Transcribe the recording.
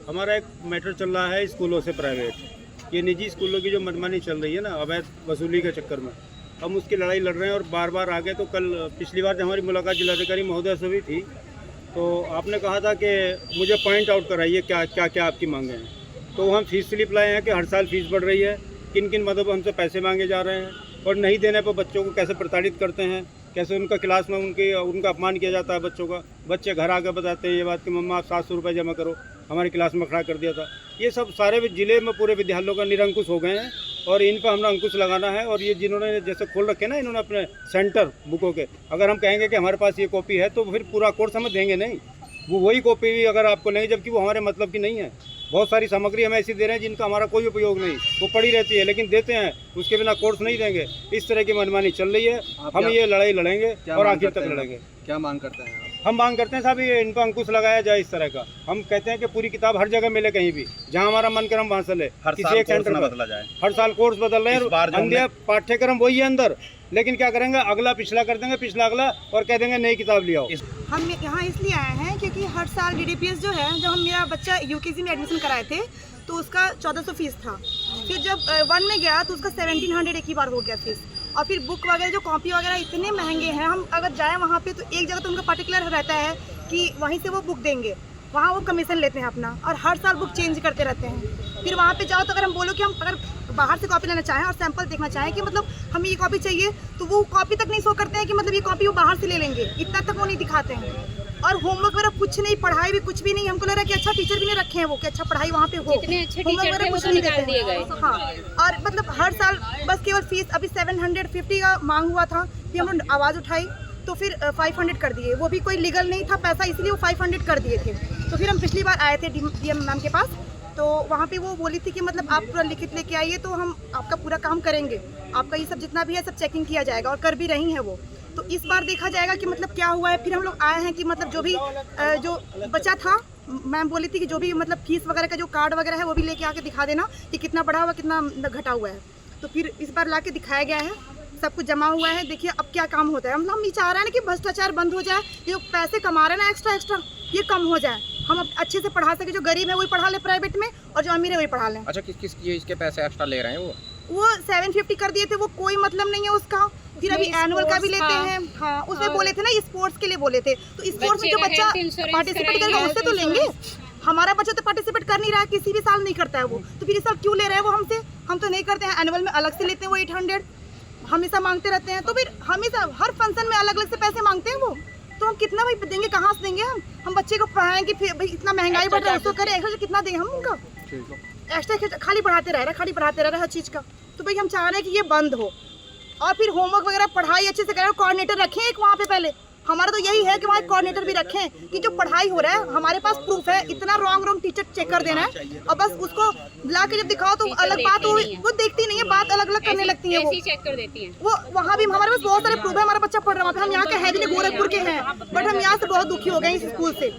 हमारा एक मैटर चल रहा है स्कूलों से प्राइवेट। ये निजी स्कूलों की जो मनमानी चल रही है ना अवैध वसूली के चक्कर में, हम उसकी लड़ाई लड़ रहे हैं और बार बार आगे। तो कल पिछली बार जब हमारी मुलाकात जिलाधिकारी महोदय से हुई थी तो आपने कहा था कि मुझे पॉइंट आउट कराइए क्या क्या क्या आपकी मांगे हैं। तो हम फीस स्लिप लाए हैं कि हर साल फीस बढ़ रही है, किन किन मदों पर हमसे पैसे मांगे जा रहे हैं और नहीं देने पर बच्चों को कैसे प्रताड़ित करते हैं, कैसे उनका क्लास में उनका अपमान किया जाता है बच्चों का। बच्चे घर आकर बताते हैं ये बात कि मम्मा आप 700 रुपये जमा करो, हमारी क्लास में खड़ा कर दिया था। ये सब सारे जिले में पूरे विद्यालयों का निरंकुश हो गए हैं और इन पर हमें अंकुश लगाना है। और ये जिन्होंने जैसे खोल रखे ना इन्होंने अपने सेंटर बुकों के, अगर हम कहेंगे कि हमारे पास ये कॉपी है तो फिर पूरा कोर्स हमें देंगे नहीं, वो वही कॉपी भी अगर आपको लेंगे जबकि वो हमारे मतलब की नहीं है। बहुत सारी सामग्री हमें ऐसी दे रहे हैं जिनका हमारा कोई उपयोग नहीं, वो पड़ी रहती है लेकिन देते हैं, उसके बिना कोर्स नहीं देंगे। इस तरह की मनमानी चल रही है। हम ये लड़ाई लड़ेंगे और आखिर तक लड़ेंगे। क्या मांग करते हैं आप? हम मांग करते हैं साहब ये इन पर अंकुश लगाया जाए इस तरह का। हम कहते हैं कि पूरी किताब हर जगह मिले, कहीं भी जहाँ हमारा मन करे हम वहाँ से ले। किसी एक सेंटर में बदला जाए। हर साल कोर्स बदल रहे हैं, अंदर पाठ्यक्रम वही है अंदर, लेकिन क्या करेंगे अगला पिछला कर देंगे, पिछला अगला, और कह देंगे नई किताब ले आओ। हम यहाँ इसलिए आए हैं क्योंकि हर साल DDPS जो है, जब हम मेरा बच्चा UKG में एडमिशन कराए थे तो उसका 1400 फीस था। फिर जब 1 में गया तो उसका 1700 एक ही बार हो गया फीस। और फिर बुक वगैरह जो कॉपी वगैरह इतने महंगे हैं, हम अगर जाएँ वहाँ पे तो एक जगह तो उनका पर्टिकुलर रहता है कि वहीं से वो बुक देंगे, वहाँ वो कमीशन लेते हैं अपना, और हर साल बुक चेंज करते रहते हैं। फिर वहाँ पे जाओ तो अगर हम बोलो कि हम अगर बाहर से कॉपी लेना चाहें और सैंपल देखना चाहें कि मतलब हमें ये कॉपी चाहिए, तो वो कॉपी तक नहीं शो करते हैं कि मतलब ये कॉपी वो बाहर से ले लेंगे, इतना तक वो नहीं दिखाते हैं। और होमवर्क वगैरह कुछ नहीं, पढ़ाई भी कुछ भी नहीं। हमको लग रहा है कि अच्छा टीचर भी नहीं रखे हैं वो कि अच्छा पढ़ाई वहाँ पे हो, होमवर्क वगैरह कुछ नहीं देते हैं। हाँ, और मतलब हर साल बस केवल फीस, अभी 750 का मांग हुआ था, फिर हम लोग आवाज़ उठाई तो फिर 500 कर दिए। वो भी कोई लीगल नहीं था पैसा, इसलिए वो 500 कर दिए थे। तो फिर हम पिछली बार आए थे DM मैम के पास, तो वहाँ पे वो बोली थी कि मतलब आप पूरा लिखित लेके आइए तो हम आपका पूरा काम करेंगे, आपका ये सब जितना भी है सब चेकिंग किया जाएगा, और कर भी रही हैं वो। तो इस बार देखा जाएगा कि मतलब क्या हुआ है। फिर हम लोग आए हैं कि मतलब जो भी जो बचा था, मैम बोली थी कि जो भी मतलब फीस वगैरह का जो कार्ड वगैरह है वो भी लेके आके दिखा देना कि कितना बढ़ा हुआ कितना घटा हुआ है। तो फिर इस बार ला के दिखाया गया है, सब कुछ जमा हुआ है। देखिए अब क्या काम होता है। हम ये चाह रहे हैं कि भ्रष्टाचार बंद हो जाए, जो पैसे कमा रहे हैं ना एक्स्ट्रा ये कम हो जाए, हम अच्छे से पढ़ा सके। जो गरीब है वही पढ़ा ले प्राइवेट में, और जो अमीर है वही पढ़ा लें। अच्छा, किस इसके पैसे एक्स्ट्रा ले रहे हैं वो 750 कर दिए थे, वो कोई मतलब नहीं है उसका। फिर अभी एनुअल का भी लेते हैं। हाँ, उसमें बोले थे ना स्पोर्ट्स के लिए बोले थे, तो स्पोर्ट्स में जो बच्चा पार्टिसिपेट करेगा उससे तो लेंगे। हमारा बच्चा तो पार्टिसिपेट कर नहीं रहा है, किसी भी साल नहीं करता है वो, तो फिर इस साल क्यों ले रहे हैं वो हमसे? हम तो नहीं करते हैं। एनुअल में अलग से लेते हैं वो 800, हमेशा मांगते रहते हैं। तो फिर हमेशा हर फंक्शन में अलग अलग से पैसे मांगते हैं वो, तो हम कितना भाई देंगे, कहाँ से देंगे? हम बच्चे को पढ़ाएंगे, फिर भाई इतना महंगाई बढ़ रहा है उसको करें एक्स्ट्रा, कितना देंगे हम उनका? एक्स्ट्रा खाली बढ़ाते रह रहे हर चीज़ का। तो भाई हम चाह रहे हैं कि ये बंद हो, और फिर होमवर्क वगैरह पढ़ाई अच्छे से करें। कोऑर्डिनेटर रखें एक वहाँ पे, पहले हमारा तो यही है कि वहाँ कोऑर्डिनेटर भी रखें कि जो पढ़ाई हो रहा है हमारे पास प्रूफ है, इतना रॉन्ग टीचर चेक कर देना है, और बस उसको बुला के जब दिखाओ तो अलग बात, वो देखती नहीं है, बात अलग अलग करने लगती है, वो चेक कर देती है। वो वहाँ भी हमारे पास बहुत सारे प्रूफ है, हमारा बच्चा पढ़ रहा है। हम यहाँ के है भी नहीं, गोरखपुर के हैं, बट हम यहाँ से बहुत दुखी हो गए इस स्कूल से।